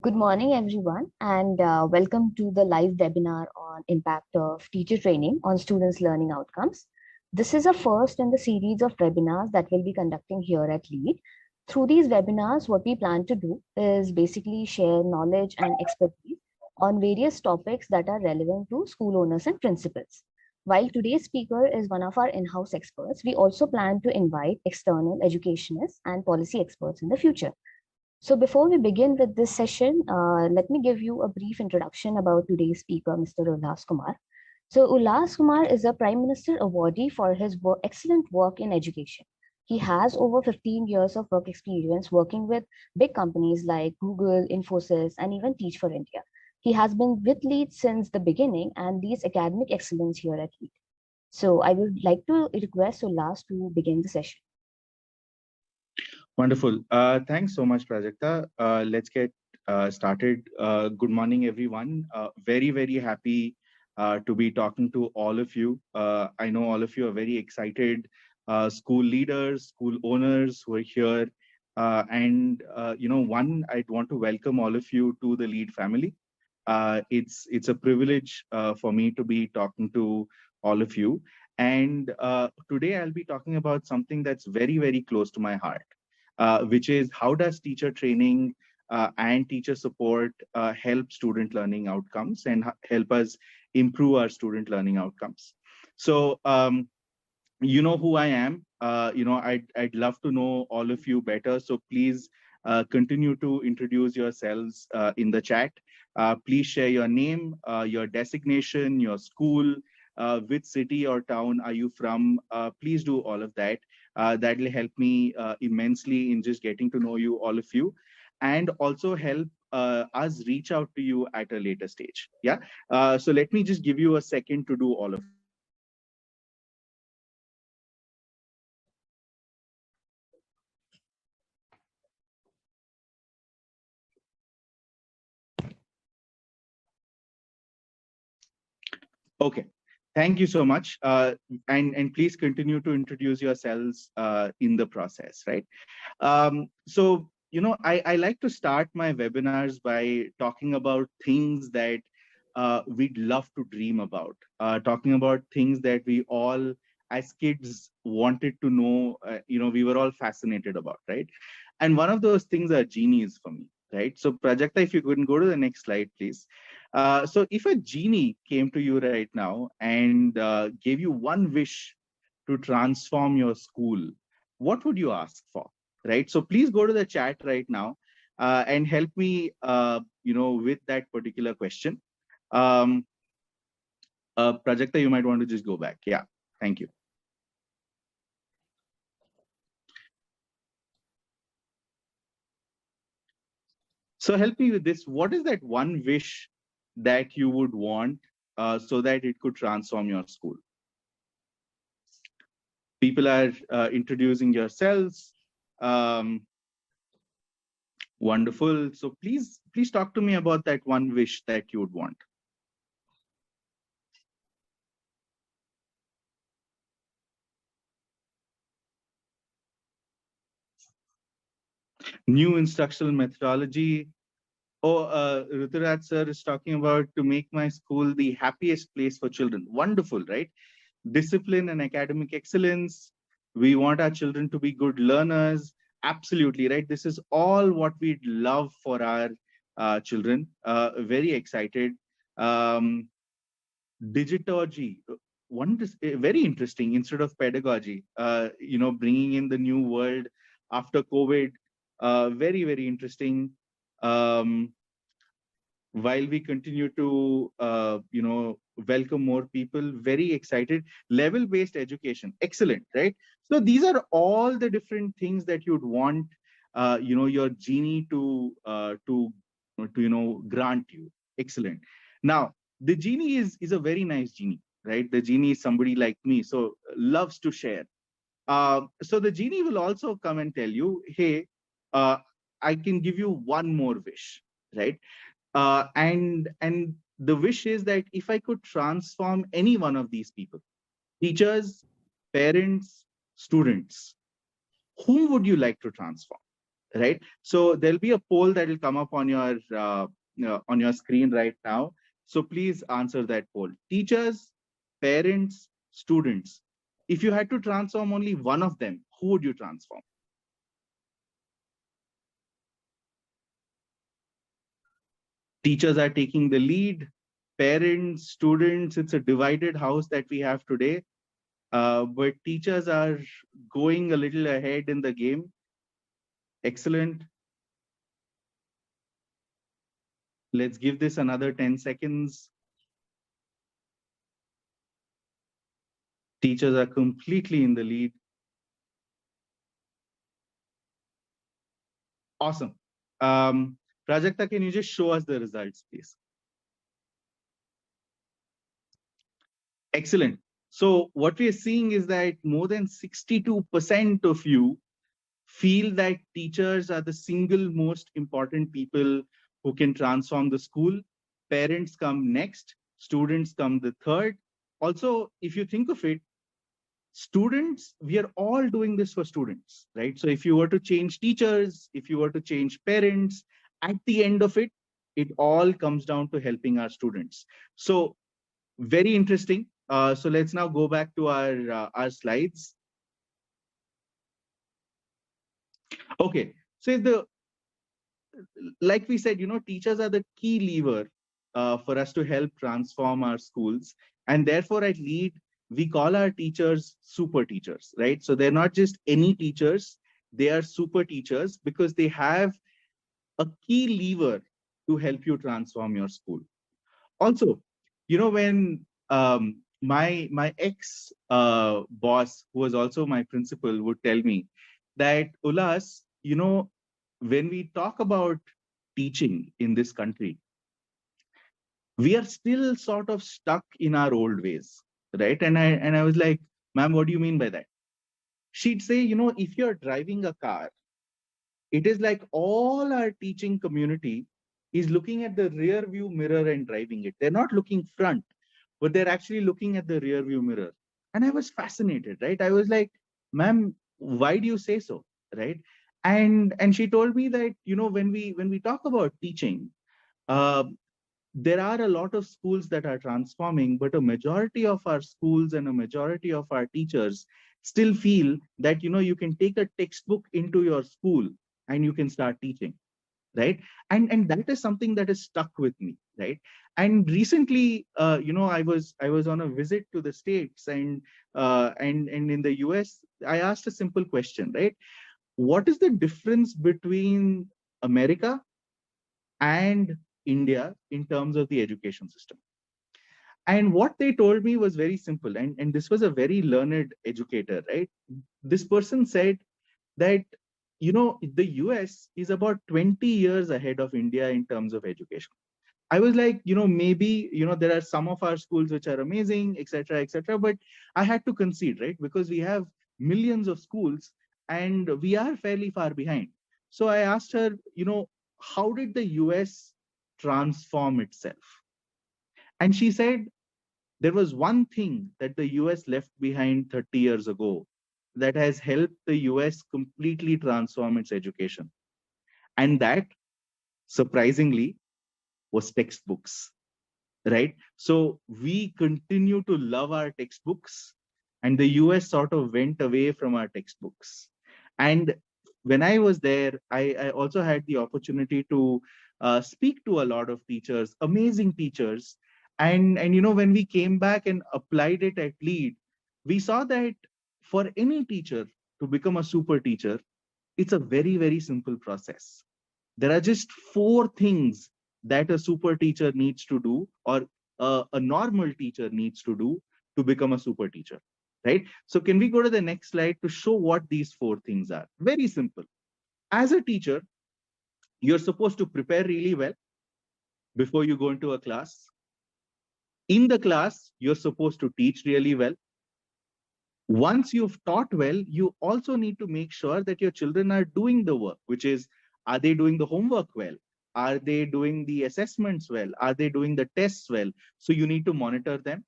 Good morning, everyone, and welcome to the live webinar on impact of teacher training on students' learning outcomes. This is a first in the series of webinars that we'll be conducting here at LEAD. Through these webinars, what we plan to do is basically share knowledge and expertise on various topics that are relevant to school owners and principals. While today's speaker is one of our in-house experts, we also plan to invite external educationists and policy experts in the future. So before we begin with this session, let me give you a brief introduction about today's speaker, Mr. Ullas Kumar. So Ullas Kumar is a Prime Minister awardee for his excellent work in education. He has over 15 years of work experience working with big companies like Google, Infosys, and even Teach for India. He has been with LEAD since the beginning and leads academic excellence here at LEAD. So I would like to request Ullas to begin the session. Wonderful. Thanks so much, Prajakta. Let's get started. Good morning, everyone. Very, very happy to be talking to all of you. I know all of you are very excited, school leaders, school owners who are here. I'd want to welcome all of you to the LEAD family. It's a privilege for me to be talking to all of you. And today I'll be talking about something that's very, very close to my heart. Which is how does teacher training and teacher support help student learning outcomes and help us improve our student learning outcomes. So you know who I am. I'd love to know all of you better. So please continue to introduce yourselves in the chat. Please share your name, your designation, your school, which city or town are you from. Please do all of that. That will help me immensely in just getting to know you, all of you, and also help us reach out to you at a later stage. Yeah. So let me just give you a second to do all of. Okay. Thank you so much. And please continue to introduce yourselves in the process, right? I like to start my webinars by talking about things that we'd love to dream about, talking about things that we all, as kids, wanted to know, we were all fascinated about, right? And one of those things are genies for me, right? So Prajakta, if you couldn't go to the next slide, please. So if a genie came to you right now and gave you one wish to transform your school, what would you ask for, right? So please go to the chat right now and help me, with that particular question. Prajakta, you might want to just go back. Yeah, thank you. So help me with this. What is that one wish that you would want so that it could transform your school? People are introducing yourselves. Wonderful. So please talk to me about that one wish that you would want. New instructional methodology. Oh, Ruturaj sir is talking about to make my school the happiest place for children. Wonderful, right? Discipline and academic excellence. We want our children to be good learners. Absolutely, right? This is all what we'd love for our children. Very excited. Digitogy, very interesting. Instead of pedagogy, bringing in the new world after COVID. Very, very interesting. While we continue to, welcome more people, very excited. Level-based education, excellent, right? So these are all the different things that you'd want, your genie to grant you. Excellent. Now, the genie is a very nice genie, right? The genie is somebody like me, so loves to share. So the genie will also come and tell you, hey, I can give you one more wish, right? And the wish is that if I could transform any one of these people, teachers, parents, students, whom would you like to transform? right? So there'll be a poll that will come up on your screen right now. So please answer that poll. Teachers, parents, students. If you had to transform only one of them, who would you transform? Teachers are taking the lead. Parents, students. It's a divided house that we have today. But teachers are going a little ahead in the game. Excellent. Let's give this another 10 seconds. Teachers are completely in the lead. Awesome. Prajakta, can you just show us the results, please? Excellent. So what we are seeing is that more than 62% of you feel that teachers are the single most important people who can transform the school. Parents come next, students come the third. Also, if you think of it, students, we are all doing this for students, right? So if you were to change teachers, if you were to change parents, at the end of it, it all comes down to helping our students. So very interesting. So let's now go back to our slides. Okay, so like we said, teachers are the key lever for us to help transform our schools. And therefore, at LEAD, we call our teachers super teachers, right? So they're not just any teachers, they are super teachers because they have a key lever to help you transform your school. Also, when my ex boss, who was also my principal, would tell me that, Ullas, when we talk about teaching in this country, we are still sort of stuck in our old ways, right? And I was like, ma'am, what do you mean by that? She'd say, if you're driving a car, it is like all our teaching community is looking at the rear view mirror and driving it. They're not looking front, but they're actually looking at the rear view mirror. And I was fascinated, right? I was like, ma'am, why do you say so? Right. And she told me that, when we talk about teaching, uh, there are a lot of schools that are transforming, but a majority of our schools and a majority of our teachers still feel that, you can take a textbook into your school and you can start teaching, right? And that is something that is stuck with me, right? And recently, I was on a visit to the States, and in the US, I asked a simple question, right? What is the difference between America and India in terms of the education system? And what they told me was very simple. And this was a very learned educator, right? This person said that, the US is about 20 years ahead of India in terms of education. I was like, maybe, there are some of our schools which are amazing, etc., etc. But I had to concede, right? Because we have millions of schools and we are fairly far behind. So I asked her, how did the US transform itself? And she said, there was one thing that the US left behind 30 years ago that has helped the US completely transform its education. And that, surprisingly, was textbooks, right? So we continue to love our textbooks, and the US sort of went away from our textbooks. And when I was there, I also had the opportunity to speak to a lot of teachers, amazing teachers. And when we came back and applied it at LEAD, we saw that for any teacher to become a super teacher, it's a very, very simple process. There are just four things that a super teacher needs to do, or a normal teacher needs to do to become a super teacher, right? So can we go to the next slide to show what these four things are? Very simple. As a teacher, you're supposed to prepare really well before you go into a class. In the class, you're supposed to teach really well. Once you've taught well, you also need to make sure that your children are doing the work, which is, are they doing the homework well? Are they doing the assessments well? Are they doing the tests well? So you need to monitor them.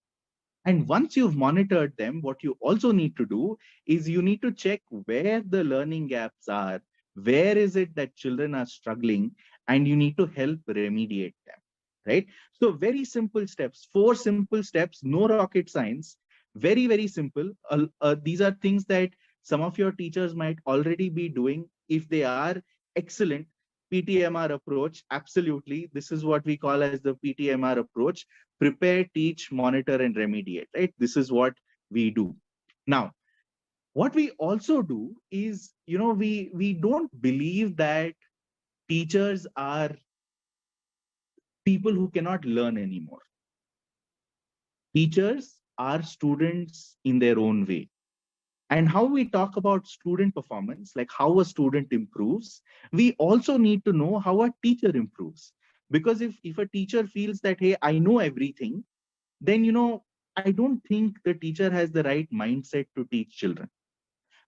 And once you've monitored them, what you also need to do is you need to check where the learning gaps are where is it that children are struggling, and you need to help remediate them, right? So very simple steps, 4 simple steps, no rocket science, very, very simple. These are things that some of your teachers might already be doing. If they are excellent, PTMR approach, absolutely. This is what we call as the PTMR approach: prepare, teach, monitor, and remediate, right? This is what we do. Now, what we also do is, we don't believe that teachers are people who cannot learn anymore. Teachers are students in their own way. And how we talk about student performance, like how a student improves, we also need to know how a teacher improves. Because if a teacher feels that, hey, I know everything, then, I don't think the teacher has the right mindset to teach children.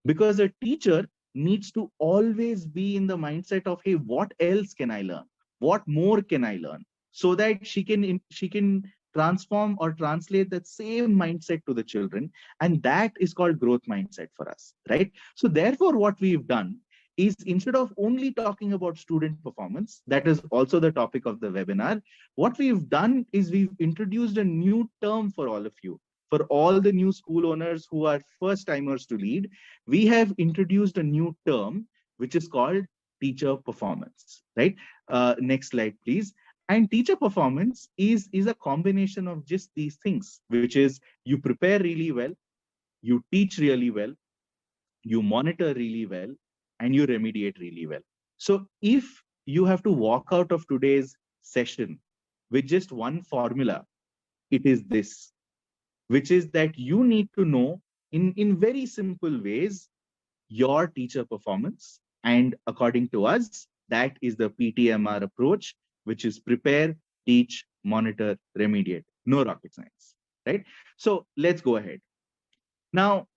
Because a teacher needs to always be in the mindset of, hey, what else can I learn? What more can I learn? So that she can transform or translate that same mindset to the children. And that is called growth mindset for us, right? So therefore, what we've done is, instead of only talking about student performance, that is also the topic of the webinar, what we've done is we've introduced a new term for all of you. For all the new school owners who are first timers to lead, we have introduced a new term which is called teacher performance, right? Next slide, please. And teacher performance is a combination of just these things, which is you prepare really well, you teach really well, you monitor really well, and you remediate really well. So if you have to walk out of today's session with just one formula, it is this, which is that you need to know in very simple ways your teacher performance. And according to us, that is the PTMR approach, which is prepare, teach, monitor, remediate. No rocket science, right? So let's go ahead. Now,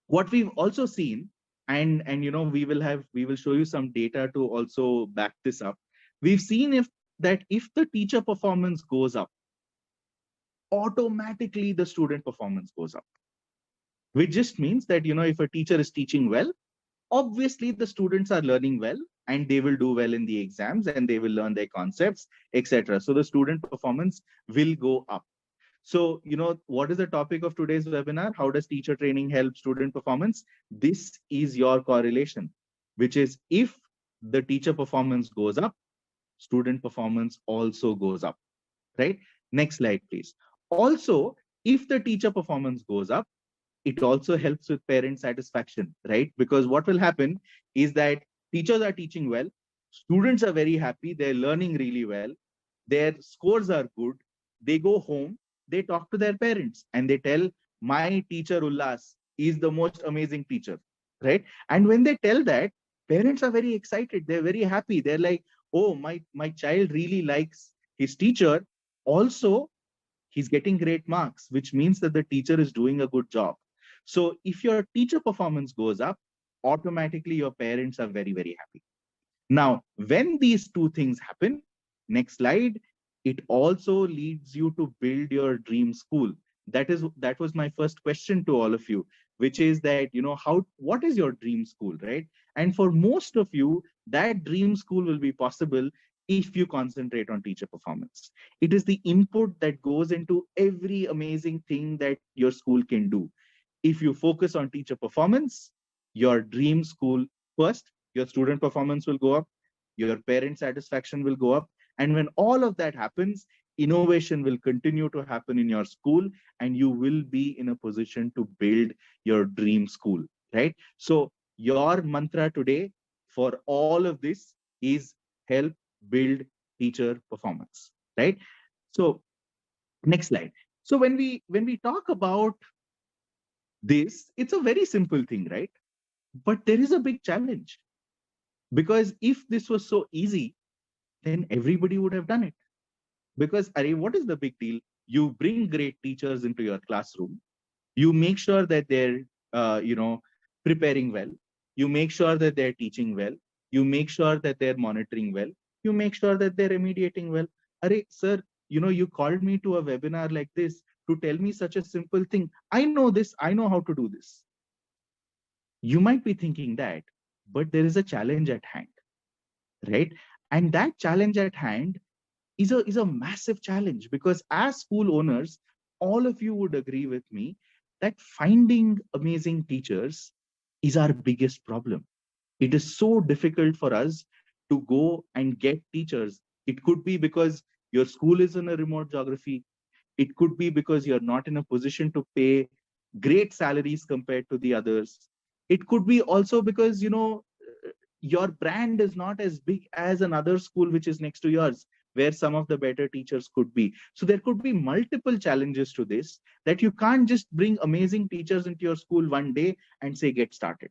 what we've also seen, and we will show you some data to also back this up. We've seen if the teacher performance goes up, automatically the student performance goes up, which just means that, if a teacher is teaching well, obviously the students are learning well, and they will do well in the exams, and they will learn their concepts, etc. So the student performance will go up. So, what is the topic of today's webinar? How does teacher training help student performance? This is your correlation, which is, if the teacher performance goes up, student performance also goes up, right? Next slide, please. Also, if the teacher performance goes up, it also helps with parent satisfaction, right? Because what will happen is that teachers are teaching well, students are very happy, they're learning really well, their scores are good, they go home, they talk to their parents, and they tell, my teacher Ullas is the most amazing teacher, right? And when they tell that, parents are very excited, they're very happy, they're like, oh, my child really likes his teacher. Also, he's getting great marks, which means that the teacher is doing a good job. So if your teacher performance goes up, automatically your parents are very, very happy. Now, when these two things happen, next slide, it also leads you to build your dream school. That was my first question to all of you, which is that, what is your dream school, right? And for most of you, that dream school will be possible if you concentrate on teacher performance. It is the input that goes into every amazing thing that your school can do. If you focus on teacher performance, your dream school first, your student performance will go up, your parent satisfaction will go up. And when all of that happens, innovation will continue to happen in your school, and you will be in a position to build your dream school, right? So your mantra today for all of this is help build teacher performance, right? So next slide. So when we talk about this, it's a very simple thing, right? But there is a big challenge, because if this was so easy, then everybody would have done it. Because, what is the big deal? You bring great teachers into your classroom. You make sure that they're, preparing well. You make sure that they're teaching well. You make sure that they're monitoring well. You make sure that they're remediating well. Sir, you called me to a webinar like this to tell me such a simple thing. I know this. I know how to do this. You might be thinking that. but there is a challenge at hand, right? And that challenge at hand is a massive challenge, because as school owners, all of you would agree with me that finding amazing teachers is our biggest problem. It is so difficult for us to go and get teachers. It could be because your school is in a remote geography. It could be because you're not in a position to pay great salaries compared to the others. It could be also because, your brand is not as big as another school which is next to yours, where some of the better teachers could be. So there could be multiple challenges to this, that you can't just bring amazing teachers into your school one day and say, get started.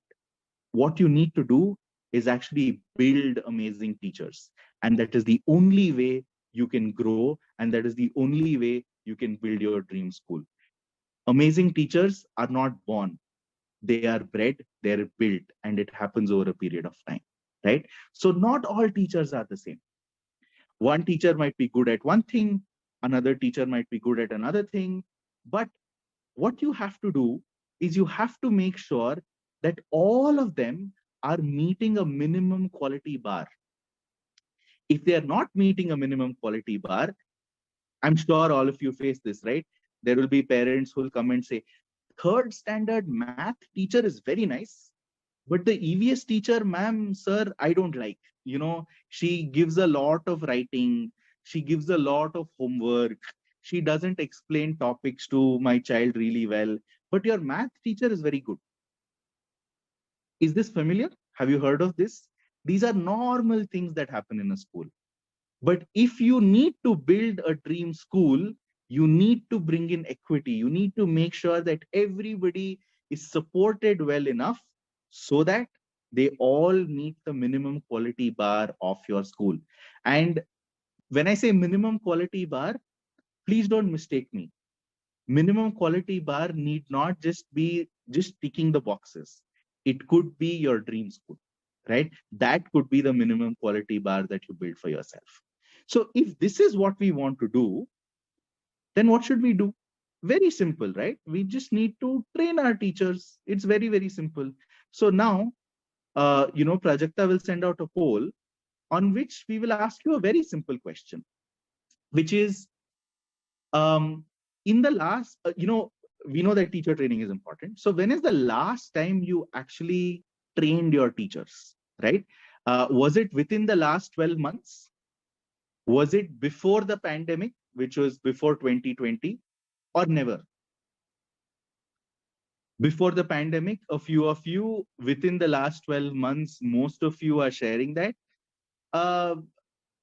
What you need to do is actually build amazing teachers. And that is the only way you can grow. And that is the only way you can build your dream school. Amazing teachers are not born. They are bred, they're built, and it happens over a period of time, right? So not all teachers are the same. One teacher might be good at one thing, another teacher might be good at another thing. But what you have to do is you have to make sure that all of them are meeting a minimum quality bar. If they are not meeting a minimum quality bar, I'm sure all of you face this, right? There will be parents who will come and say, third standard math teacher is very nice, but the EVS teacher, ma'am, sir, I don't like. She gives a lot of writing, she gives a lot of homework, she doesn't explain topics to my child really well, but your math teacher is very good. Is this familiar? Have you heard of this? These are normal things that happen in a school. But if you need to build a dream school, you need to bring in equity. You need to make sure that everybody is supported well enough so that they all meet the minimum quality bar of your school. And when I say minimum quality bar, please don't mistake me. Minimum quality bar need not just be just ticking the boxes. It could be your dream school, right? That could be the minimum quality bar that you build for yourself. So if this is what we want to do, then what should we do? Very simple, right? We just need to train our teachers. It's very, very simple. So now, Prajakta will send out a poll on which we will ask you a very simple question, which is, um, in the last, we know that teacher training is important. So when is the last time you actually trained your teachers, right? Was it within the last 12 months? Was it before the pandemic, which was before 2020, or never? Before the pandemic, a few of you, within the last 12 months, most of you are sharing that. Uh,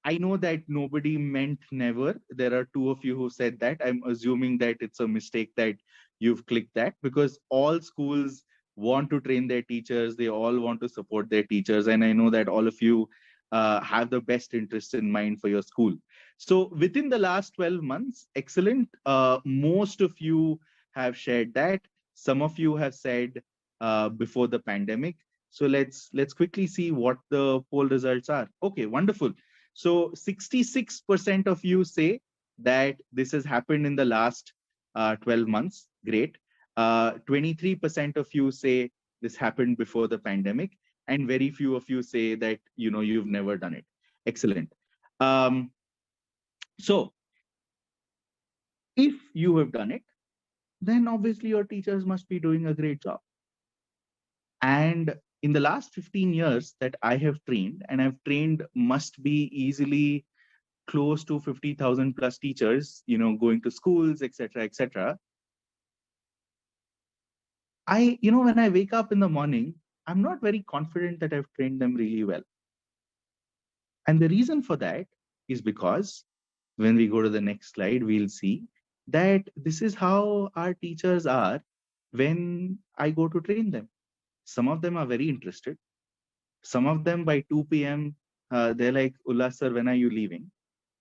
I know that nobody meant never. There are two of you who said that. I'm assuming that it's a mistake that you've clicked that, because all schools want to train their teachers. They all want to support their teachers. And I know that all of you have the best interests in mind for your school. So within the last 12 months, excellent. Most of you have shared that. Some of you have said before the pandemic. So let's quickly see what the poll results are. Okay, wonderful. So 66% of you say that this has happened in the last 12 months. Great. 23% of you say this happened before the pandemic, and very few of you say that you've never done it. Excellent. Um, so if you have done it, then obviously your teachers must be doing a great job. And in the last 15 years that I have trained, and I've trained must be easily close to 50,000 plus teachers, going to schools, etc., etc. When I wake up in the morning, I'm not very confident that I've trained them really well. And the reason for that is because when we go to the next slide, we'll see that this is how our teachers are when I go to train them. Some of them are very interested. Some of them by 2 p.m., they're like, Ullas sir, when are you leaving?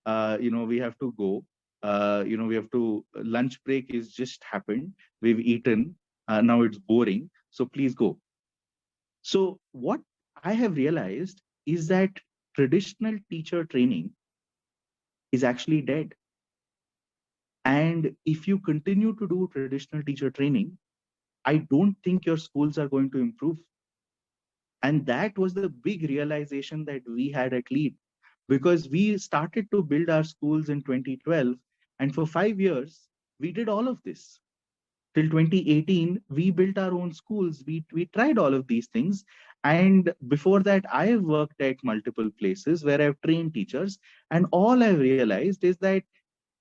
We have to go. We have to, lunch break is just happened. We've eaten. Now it's boring. So please go. So what I have realized is that traditional teacher training is actually dead. And if you continue to do traditional teacher training, I don't think your schools are going to improve. And that was the big realization that we had at Lead, because we started to build our schools in 2012. And for 5 years, we did all of this. Till 2018, we built our own schools. We tried all of these things. And before that, I have worked at multiple places where I've trained teachers. And all I've realized is that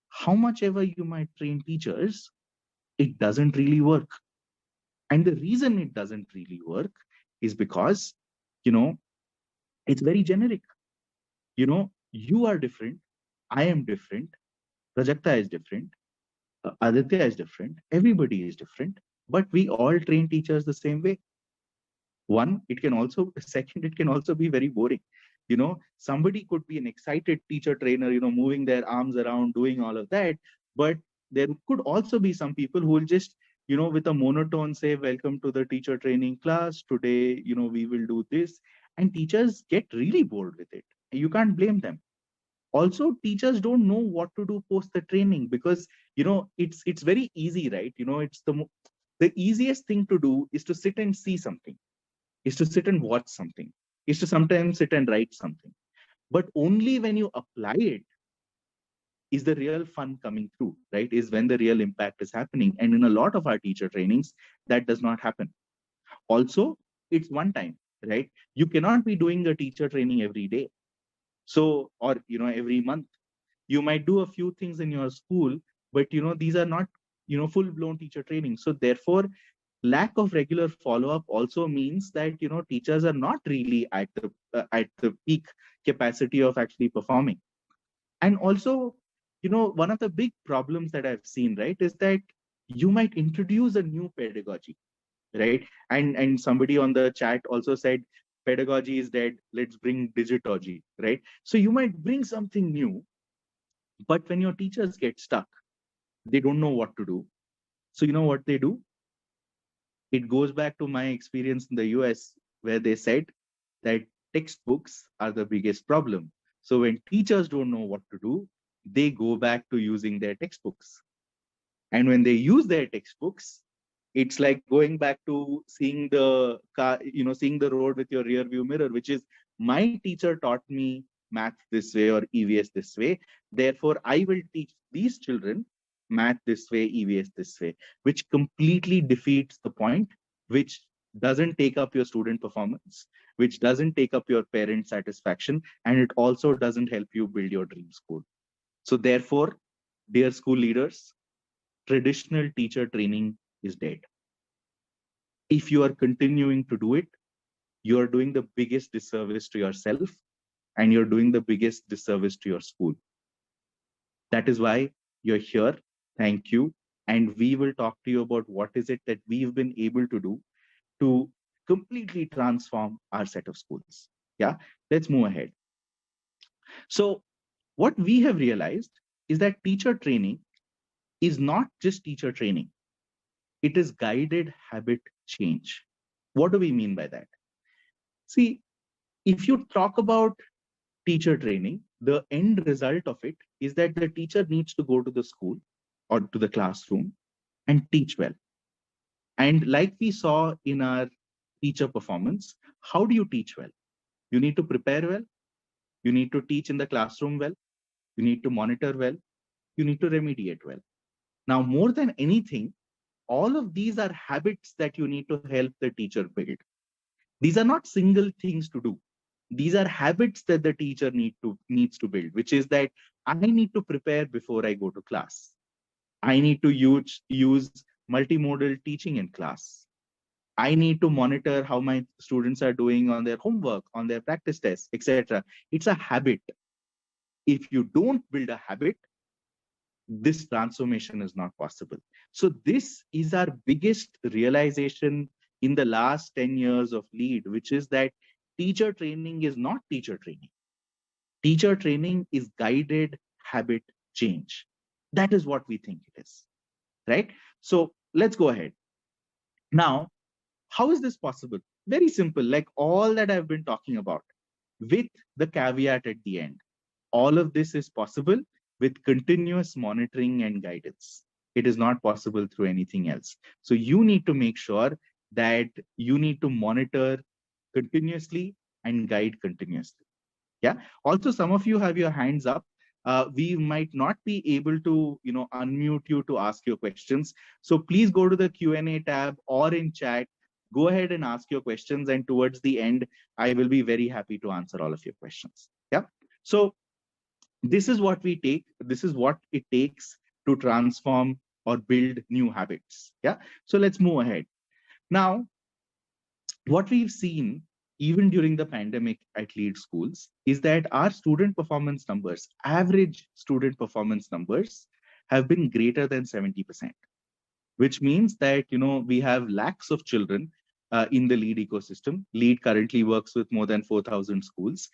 how much ever you might train teachers, it doesn't really work. And the reason it doesn't really work is because, you know, it's very generic. You are different. I am different. Prajakta is different. Aditya is different. Everybody is different. But we all train teachers the same way. One, it can also, second, it can also be very boring. Somebody could be an excited teacher trainer, moving their arms around, doing all of that. But there could also be some people who will just, with a monotone say, welcome to the teacher training class. Today, we will do this. And teachers get really bored with it. You can't blame them. Also, teachers don't know what to do post the training, because it's very easy, right? It's the easiest thing to do is to sit and see something, is to sit and watch something, is to sometimes sit and write something. But only when you apply it is the real fun coming through, right? Is when the real impact is happening. And in a lot of our teacher trainings, that does not happen. Also, it's one time, right? You cannot be doing a teacher training every day. So, or, every month. You might do a few things in your school, but, these are not, full blown teacher training. So therefore, lack of regular follow-up also means that teachers are not really at the peak capacity of actually performing. And also, one of the big problems that I've seen, right, is that you might introduce a new pedagogy, right? And somebody on the chat also said pedagogy is dead, let's bring digitogy, right? So you might bring something new, but when your teachers get stuck, they don't know what to do. So you know what they do? It goes back to my experience in the US, where they said that textbooks are the biggest problem. So when teachers don't know what to do, they go back to using their textbooks. And when they use their textbooks, it's like going back to seeing the car, seeing the road with your rear view mirror, which is, my teacher taught me math this way or EVS this way. Therefore, I will teach these children math this way, EVS this way, which completely defeats the point, which doesn't take up your student performance, which doesn't take up your parent satisfaction, and it also doesn't help you build your dream school. So therefore, dear school leaders, traditional teacher training is dead. If you are continuing to do it, you are doing the biggest disservice to yourself, and you're doing the biggest disservice to your school. That is why you're here. Thank you. And we will talk to you about what is it that we've been able to do to completely transform our set of schools. Yeah, let's move ahead. So what we have realized is that teacher training is not just teacher training. It is guided habit change. What do we mean by that? See, if you talk about teacher training, the end result of it is that the teacher needs to go to the school or to the classroom and teach well. And like we saw in our teacher performance, how do you teach well? You need to prepare well. You need to teach in the classroom well. You need to monitor well. You need to remediate well. Now, more than anything, all of these are habits that you need to help the teacher build. These are not single things to do. These are habits that the teacher needs to build, which is that I need to prepare before I go to class. I need to use multimodal teaching in class. I need to monitor how my students are doing on their homework, on their practice tests, etc. It's a habit. If you don't build a habit, this transformation is not possible. So this is our biggest realization in the last 10 years of Lead, which is that teacher training is not teacher training. Teacher training is guided habit change. That is what we think it is, right? So let's go ahead. Now, how is this possible? Very simple, like all that I've been talking about, with the caveat at the end. All of this is possible with continuous monitoring and guidance. It is not possible through anything else. So you need to make sure that you need to monitor continuously and guide continuously. Yeah. Also, some of you have your hands up. We might not be able to, unmute you to ask your questions. So please go to the Q&A tab or in chat. Go ahead and ask your questions, and towards the end, I will be very happy to answer all of your questions. Yeah. So this is what we take. This is what it takes to transform or build new habits. Yeah. So let's move ahead. Now, what we've seen even during the pandemic at lead schools is that our student performance numbers, average student performance numbers, have been greater than 70%, which means that we have lakhs of children in the lead ecosystem. Lead currently works with more than 4,000 schools.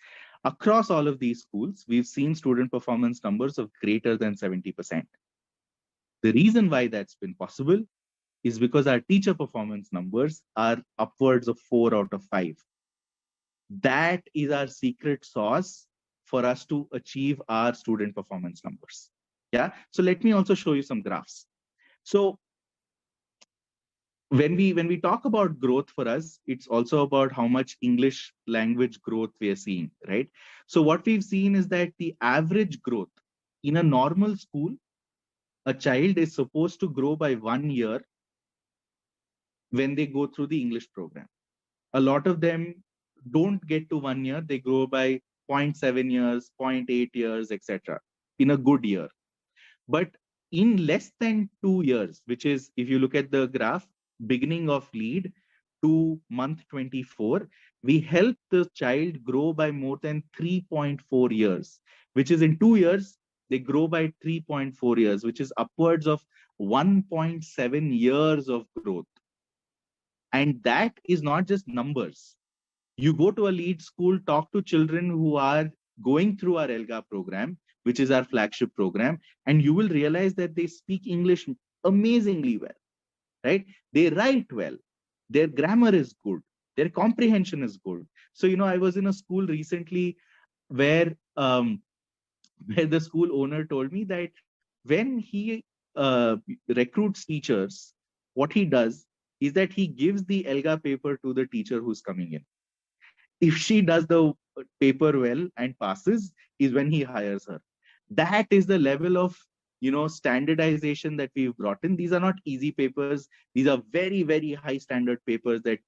Across all of these schools, we've seen student performance numbers of greater than 70%. The reason why that's been possible is because our teacher performance numbers are upwards of 4 out of 5. That is our secret sauce for us to achieve our student performance numbers. Yeah. So let me also show you some graphs. So when we talk about growth for us, it's also about how much English language growth we are seeing, right? So what we've seen is that the average growth in a normal school, a child is supposed to grow by 1 year when they go through the English program. A lot of them don't get to 1 year, they grow by 0.7 years, 0.8 years, etc. in a good year. But in less than 2 years, which is, if you look at the graph, beginning of lead to month 24, we help the child grow by more than 3.4 years, which is in 2 years, they grow by 3.4 years, which is upwards of 1.7 years of growth. And that is not just numbers. You go to a lead school, talk to children who are going through our ELGA program, which is our flagship program, and you will realize that they speak English amazingly well, right? They write well. Their grammar is good. Their comprehension is good. So, I was in a school recently where, where the school owner told me that when he recruits teachers, what he does is that he gives the ELGA paper to the teacher who's coming in. If she does the paper well and passes, is when he hires her. That is the level of standardization that we've brought in. These are not easy papers. These are very, very high standard papers that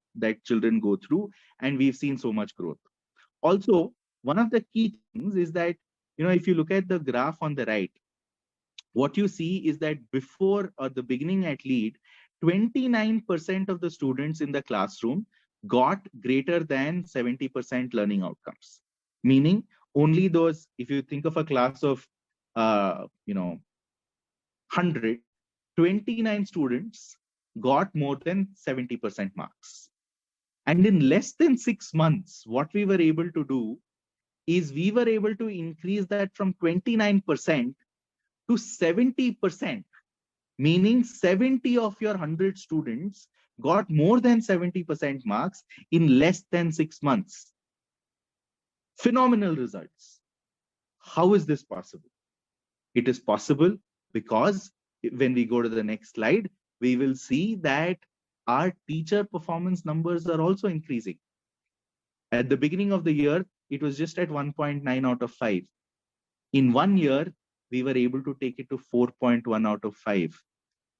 children go through, and we've seen so much growth. Also, one of the key things is that if you look at the graph on the right, what you see is that before or the beginning at lead, 29% of the students in the classroom got greater than 70% learning outcomes. Meaning only those, if you think of a class of 100, 29 students got more than 70% marks. And in less than 6 months, what we were able to do is we were able to increase that from 29% to 70%, meaning 70 of your 100 students got more than 70% marks in less than 6 months. Phenomenal results. How is this possible? It is possible because when we go to the next slide, we will see that our teacher performance numbers are also increasing. At the beginning of the year, it was just at 1.9 out of 5. In 1 year, we were able to take it to 4.1 out of 5.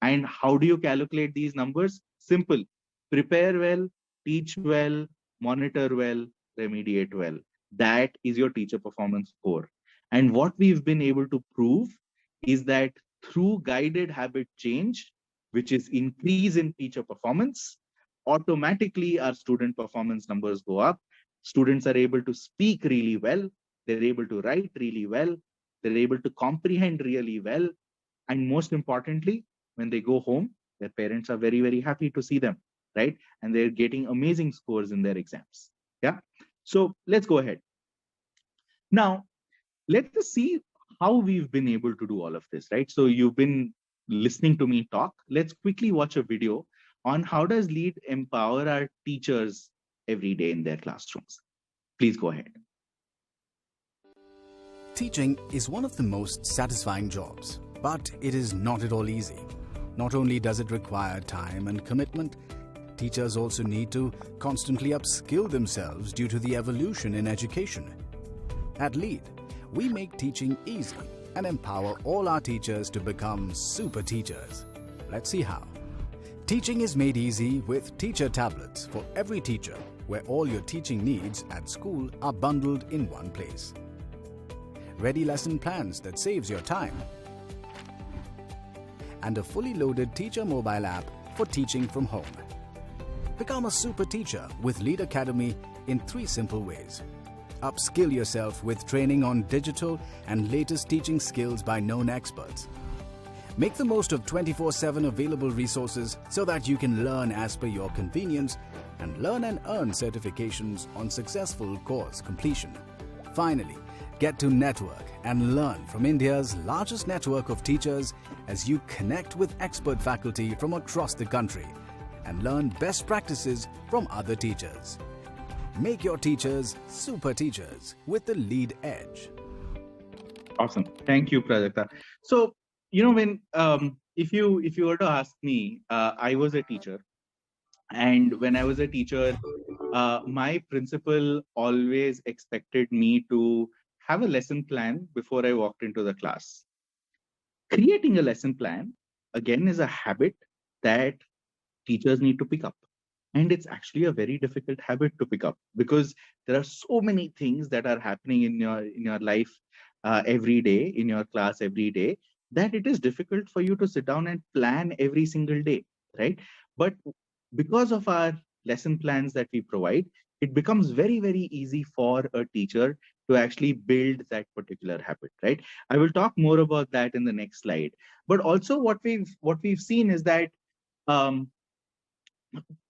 And how do you calculate these numbers? Simple. Prepare well, teach well, monitor well, remediate well. That is your teacher performance score. And what we've been able to prove is that through guided habit change, which is increase in teacher performance, automatically our student performance numbers go up. Students are able to speak really well. They're able to write really well. They're able to comprehend really well. And most importantly, when they go home, their parents are very, very happy to see them, right? And they're getting amazing scores in their exams. Yeah. So let's go ahead. Now, let us see how we've been able to do all of this, right? So you've been listening to me talk. Let's quickly watch a video on how does LEAD empower our teachers every day in their classrooms. Please go ahead. Teaching is one of the most satisfying jobs, but it is not at all easy. Not only does it require time and commitment, teachers also need to constantly upskill themselves due to the evolution in education. At LEAD, we make teaching easy and empower all our teachers to become super teachers. Let's see how. Teaching is made easy with teacher tablets for every teacher, where all your teaching needs at school are bundled in one place. Ready lesson plans that saves your time, and a fully loaded teacher mobile app for teaching from home. Become a super teacher with LEAD Academy in 3 simple ways. Upskill yourself with training on digital and latest teaching skills by known experts. Make the most of 24/7 available resources so that you can learn as per your convenience and learn and earn certifications on successful course completion. Finally, get to network and learn from India's largest network of teachers as you connect with expert faculty from across the country and learn best practices from other teachers. Make your teachers super teachers with the LEAD Edge. Awesome. Thank you, Prajakta. So, when if you were to ask me, I was a teacher, and when I was a teacher, my principal always expected me to have a lesson plan before I walked into the class. Creating a lesson plan, again, is a habit that teachers need to pick up. And it's actually a very difficult habit to pick up because there are so many things that are happening in your life every day, in your class every day, that it is difficult for you to sit down and plan every single day, right? But because of our lesson plans that we provide, it becomes very, very easy for a teacher to actually build that particular habit, right? I will talk more about that in the next slide. But also what we've seen is that um,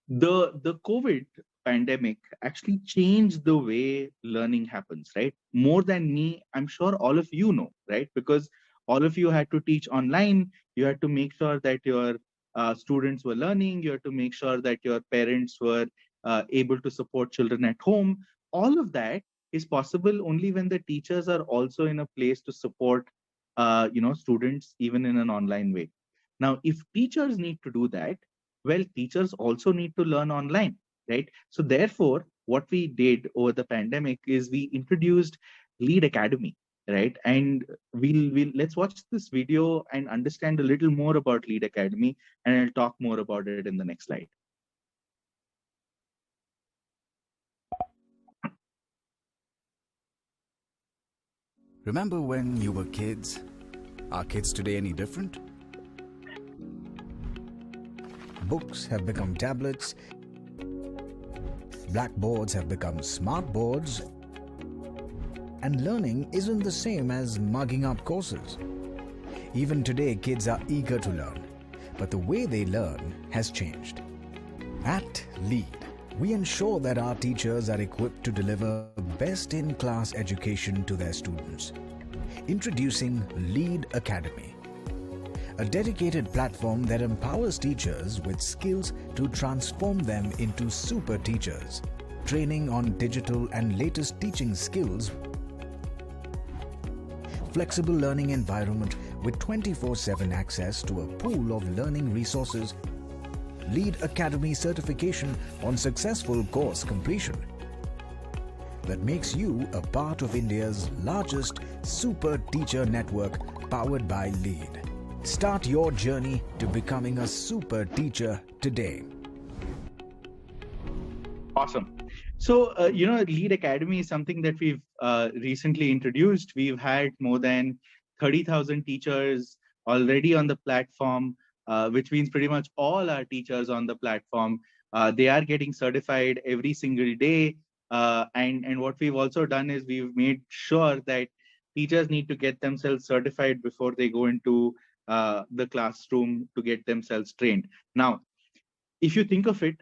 the COVID pandemic actually changed the way learning happens, right? More than me, I'm sure all of you know, right? Because all of you had to teach online. You had to make sure that your students were learning. You had to make sure that your parents were able to support children at home. All of that is possible only when the teachers are also in a place to support, students even in an online way. Now, if teachers need to do that, well, teachers also need to learn online, right? So therefore, what we did over the pandemic is we introduced LEAD Academy, right? And we'll let's watch this video and understand a little more about LEAD Academy, and I'll talk more about it in the next slide. Remember when you were kids? Are kids today any different? Books have become tablets, blackboards have become smart boards, and learning isn't the same as mugging up courses. Even today, kids are eager to learn, but the way they learn has changed. At LEAD, we ensure that our teachers are equipped to deliver best-in-class education to their students. Introducing LEAD Academy, a dedicated platform that empowers teachers with skills to transform them into super teachers, training on digital and latest teaching skills, flexible learning environment with 24/7 access to a pool of learning resources, LEAD Academy certification on successful course completion that makes you a part of India's largest super teacher network powered by LEAD. Start your journey to becoming a super teacher today. Awesome. So, LEAD Academy is something that we've recently introduced. We've had more than 30,000 teachers already on the platform, which means pretty much all our teachers on the platform. They are getting certified every single day. And what we've also done is we've made sure that teachers need to get themselves certified before they go into the classroom to get themselves trained. Now, if you think of it,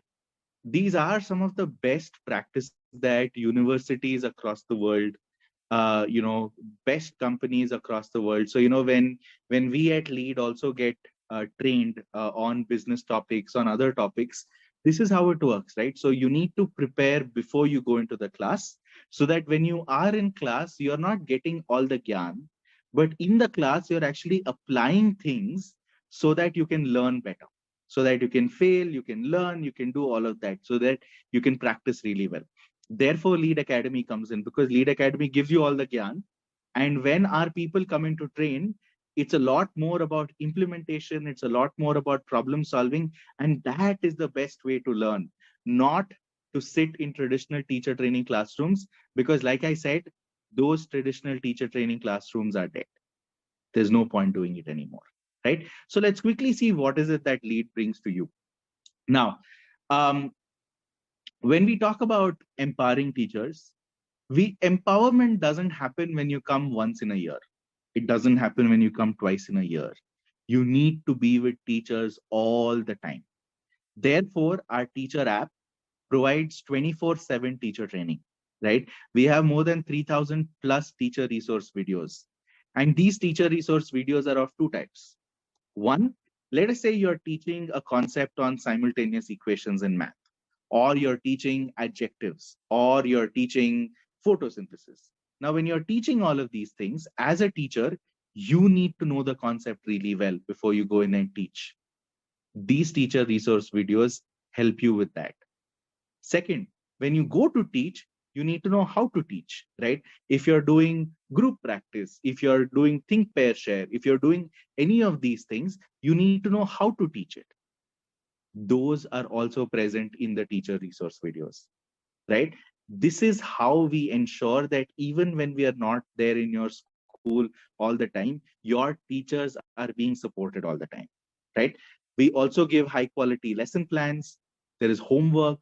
these are some of the best practices that universities across the world, best companies across the world. So, when we at LEAD also get trained on business topics, on other topics, this is how it works, right? So you need to prepare before you go into the class so that when you are in class, you're not getting all the gyan, but in the class, you're actually applying things so that you can learn better. so that you can fail, you can learn, you can do all of that, so that you can practice really well. Therefore, Lead Academy comes in, because Lead Academy gives you all the gyan. And when our people come in to train, it's a lot more about implementation, it's a lot more about problem solving, and that is the best way to learn, not to sit in traditional teacher training classrooms, because like I said, those traditional teacher training classrooms are dead. There's no point doing it anymore, right? So let's quickly see what is it that Lead brings to you. Now, um, when we talk about empowering teachers, empowerment doesn't happen when you come once in a year. It doesn't happen when you come twice in a year. You need to be with teachers all the time. Therefore, our teacher app provides 24/7 teacher training, right? We have more than 3,000 plus teacher resource videos. And these teacher resource videos are of two types. One, let us say you're teaching a concept on simultaneous equations in math, or you're teaching adjectives, or you're teaching photosynthesis. Now, when you're teaching all of these things, as a teacher, you need to know the concept really well before you go in and teach. These teacher resource videos help you with that. Second, when you go to teach, you need to know how to teach, right? If you're doing group practice, if you're doing think, pair, share, if you're doing any of these things, you need to know how to teach it. Those are also present in the teacher resource videos, right? This is how we ensure that even when we are not there in your school all the time, your teachers are being supported all the time, right? We also give high quality lesson plans. There is homework.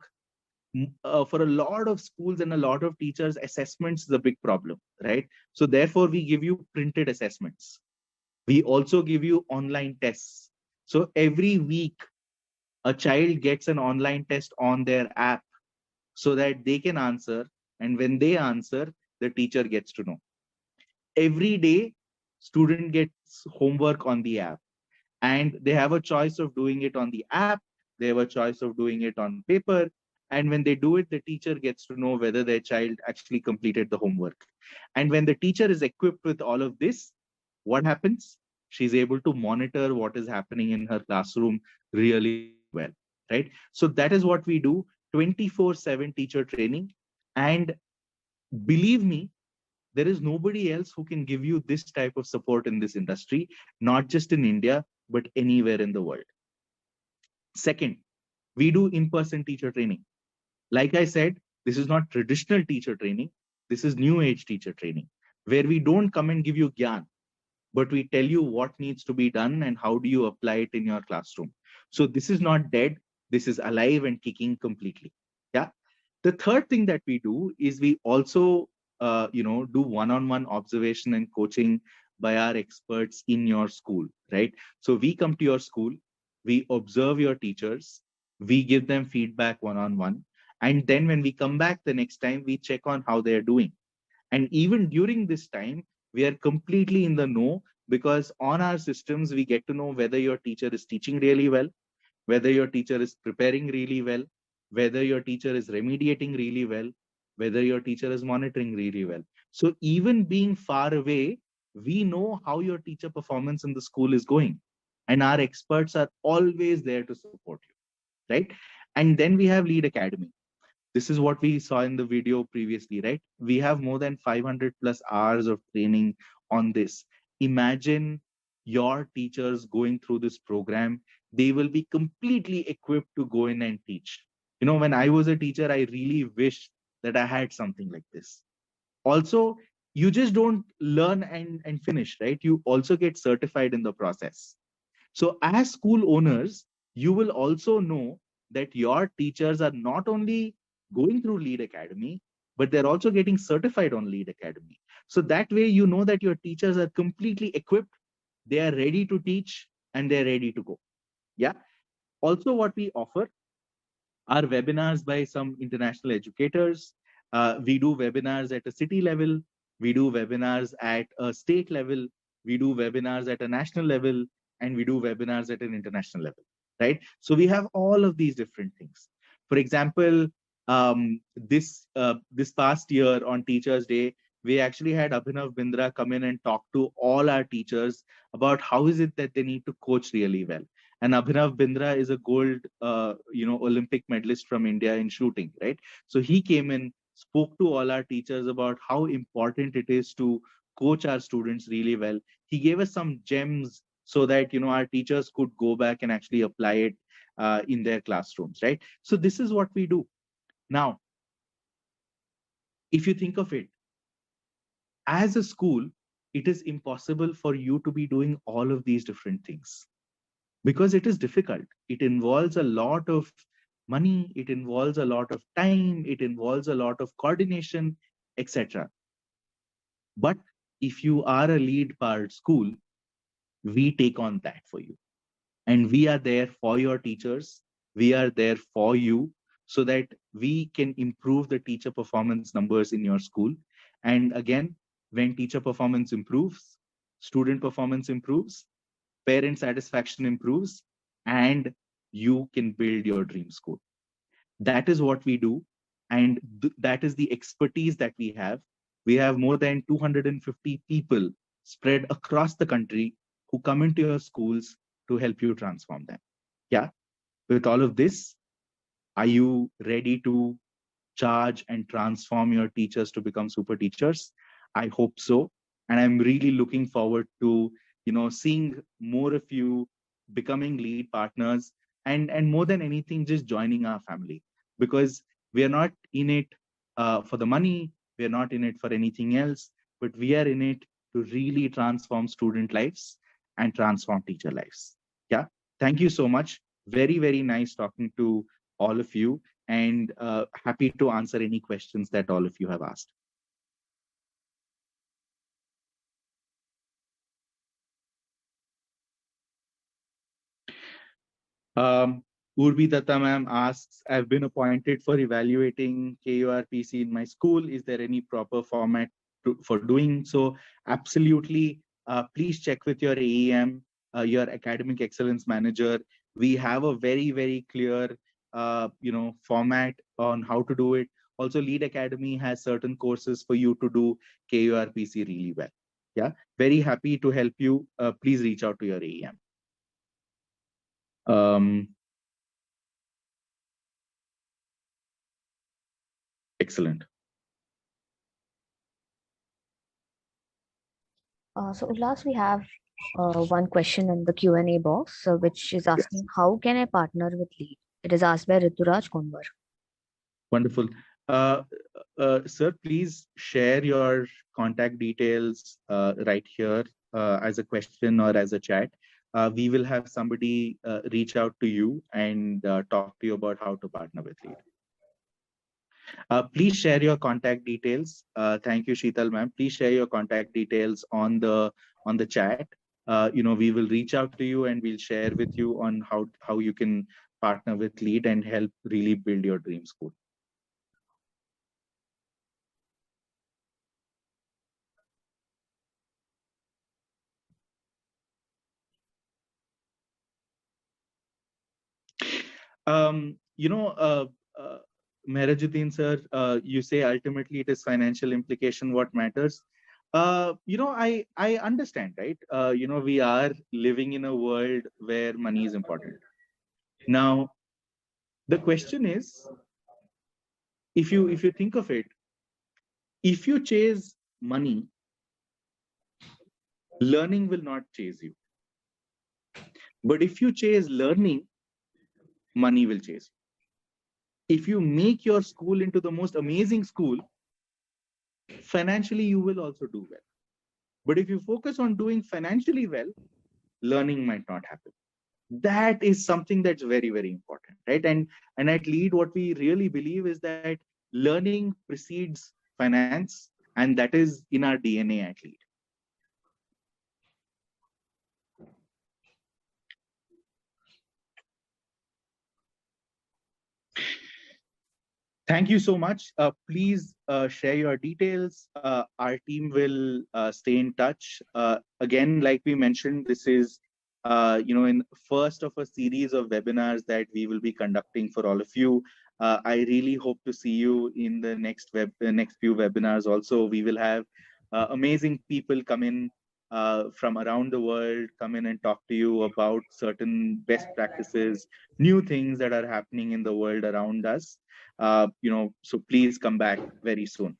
For a lot of schools and a lot of teachers, assessments is a big problem, right? So therefore, we give you printed assessments. We also give you online tests. So every week, a child gets an online test on their app so that they can answer. And when they answer, the teacher gets to know. Every day, student gets homework on the app, and they have a choice of doing it on the app. They have a choice of doing it on paper. And when they do it, the teacher gets to know whether their child actually completed the homework. And when the teacher is equipped with all of this, what happens? She's able to monitor what is happening in her classroom really, really well, right? So that is what we do, 24/7 teacher training. And believe me, there is nobody else who can give you this type of support in this industry, not just in India, but anywhere in the world. Second, we do in-person teacher training. Like I said, this is not traditional teacher training. This is new age teacher training, where we don't come and give you gyan, but we tell you what needs to be done and how do you apply it in your classroom. So this is not dead. This is alive and kicking completely. Yeah. The third thing that we do is we also, do one-on-one observation and coaching by our experts in your school, right? So we come to your school, we observe your teachers, we give them feedback one-on-one, and then when we come back the next time, we check on how they're doing. And even during this time, we are completely in the know, because on our systems, we get to know whether your teacher is teaching really well, whether your teacher is preparing really well, whether your teacher is remediating really well, whether your teacher is monitoring really well. So even being far away, we know how your teacher performance in the school is going. And our experts are always there to support you, right? And then we have Lead Academy. This is what we saw in the video previously, right? We have more than 500 plus hours of training on this. Imagine your teachers going through this program. They will be completely equipped to go in and teach. You know, when I was a teacher, I really wish that I had something like this. Also, you just don't learn and finish, right? You also get certified in the process. So as school owners, you will also know that your teachers are not only going through Lead Academy, but they're also getting certified on Lead Academy. So that way, you know that your teachers are completely equipped, they are ready to teach, and they're ready to go. Yeah. Also, what we offer are webinars by some international educators. We do webinars at a city level. We do webinars at a state level. We do webinars at a national level, and we do webinars at an international level, right? So we have all of these different things. For example, this past year on Teachers' Day, we actually had Abhinav Bindra come in and talk to all our teachers about how is it that they need to coach really well. And Abhinav Bindra is a gold, Olympic medalist from India in shooting, right? So he came in, spoke to all our teachers about how important it is to coach our students really well. He gave us some gems so that, our teachers could go back and actually apply it in their classrooms, right? So this is what we do. Now, if you think of it, as a school, it is impossible for you to be doing all of these different things because it is difficult. It involves a lot of money, it involves a lot of time, it involves a lot of coordination, etc. But if you are a lead part school, we take on that for you. And we are there for your teachers. We are there for you so that we can improve the teacher performance numbers in your school. And again, when teacher performance improves, student performance improves, parent satisfaction improves, and you can build your dream school. That is what we do. And that is the expertise that we have. We have more than 250 people spread across the country who come into your schools to help you transform them. Yeah. With all of this, are you ready to charge and transform your teachers to become super teachers? I hope so. And I'm really looking forward to, seeing more of you becoming lead partners and more than anything, just joining our family, because we are not in it for the money. We are not in it for anything else, but we are in it to really transform student lives and transform teacher lives. Yeah. Thank you so much. Very, very nice talking to all of you, and happy to answer any questions that all of you have asked. Urbi Datta ma'am asks, I've been appointed for evaluating KURPC in my school. Is there any proper format for doing so? Absolutely. Please check with your AEM, your academic excellence manager. We have a very, very clear, format on how to do it. Also, Lead Academy has certain courses for you to do KURPC really well. Yeah, very happy to help you. Please reach out to your AEM. Excellent. So Ullas, we have one question in the Q&A box, which is asking, Yes. how can I partner with Lead? It is asked by Rituraj Konwar. Wonderful. Sir, please share your contact details right here as a question or as a chat. We will have somebody reach out to you and talk to you about how to partner with Lead. Please share your contact details. Thank you, Sheetal ma'am. Please share your contact details on the chat. We will reach out to you and we'll share with you on how you can partner with Lead and help really build your dream school. Mehrajuddin sir, you say ultimately it is financial implication what matters. I understand, right? We are living in a world where money is important. Now, the question is, if you think of it, if you chase money, learning will not chase you. But if you chase learning, money will chase you. If you make your school into the most amazing school, financially you will also do well. But if you focus on doing financially well, learning might not happen. That is something that's very, very important, right? And at Lead, what we really believe is that learning precedes finance, and that is in our DNA at Lead. Thank you so much. Please share your details. Our team will stay in touch. Again, like we mentioned, this is in first of a series of webinars that we will be conducting for all of you. I really hope to see you in the next few webinars. Also, we will have amazing people come in from around the world come in and talk to you about certain best practices, new things that are happening in the world around us. So please come back very soon.